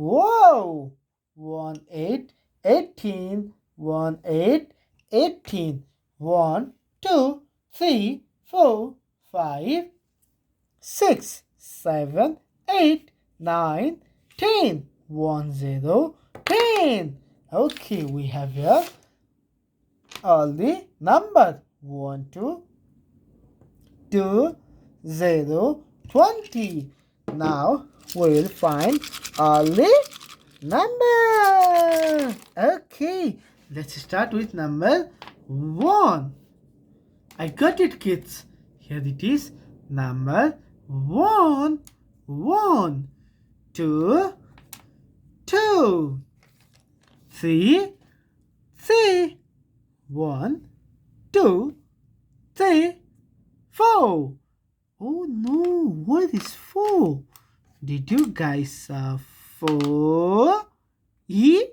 Whoa! 1 8 18 1 8 18 1 2 3 4 5 6 7 8 9 10 1 0 10. Okay, we have here all the numbers 1 2 0 20. Now we will find all the numbers. Okay, let's start with number 1. I got it, kids. Here it is. Number 1. 1 2 2 3 3 1 2 3 4. Oh no, what is 4? Did you guys saw 4? E?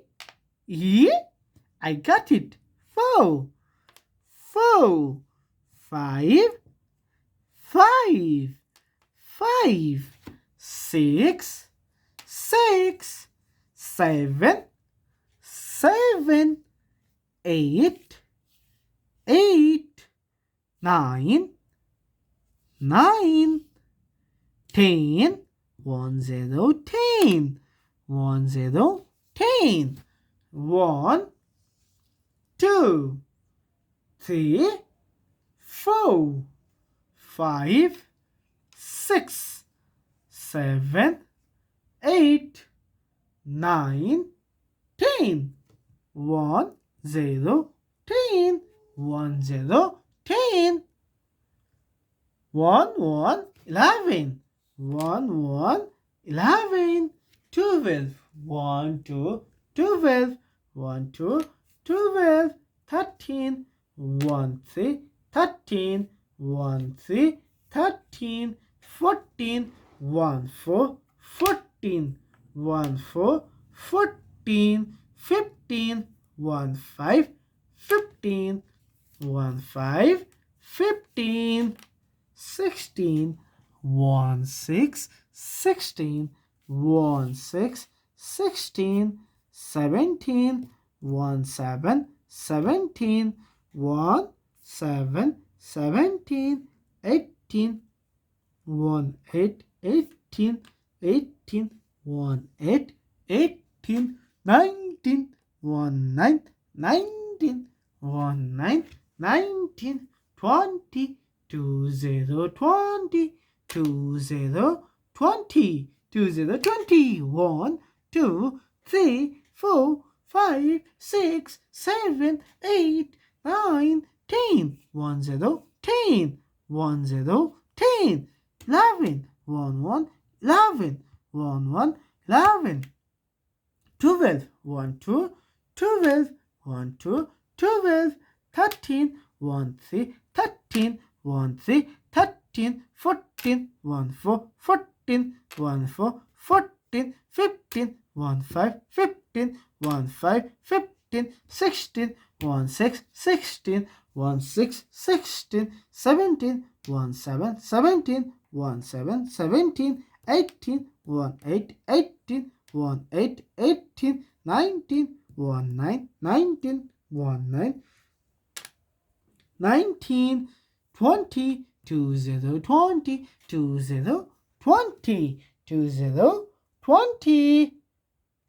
I got it. 4. 4. 5. 5. 5. 6. 6. 7. 7. 8. 8. 9. 9. 10. 1 0 10. 1 0 10. 1 2 3 4 5 6 7 8 9 10. 1 0 10. 1 0 10. 1 1 11. 1 1 11. 12. 1 2 12. 1 2 12. 13. 1 3 13. 1 3 13. 14. 1 4 14. 1 4 14. 15. 1 5 15. 1 5 15. 16. 1 6 16. 1 6 16. 17. 1 7 17. 1 7 17. 18. 1 8 18. 18. 1 8 18. 19. 1 9 19. 1 9 19. 20. 2 0 20. 2 0 20. 2 0 20. 1 2 3 4 5 6 7 8 9 10. 1 0 10. 1 0 10. 11. 1 1 11. 1 1 11. 12. 1 2 12. 1 2 12. 13. 1 3 13. 1 3 13. 14. 1 4 14. 1 4 14. 15. 1 5 15. 1 5 15. 16. 1 6 16. 1 6 16. 17. 1 7 17. 1 7 17. 18. 1 8 18. 1 8 18. 19. 1 9 19. 1 9 19. 20. 2 0 20. 2 0 20. 2 0 20.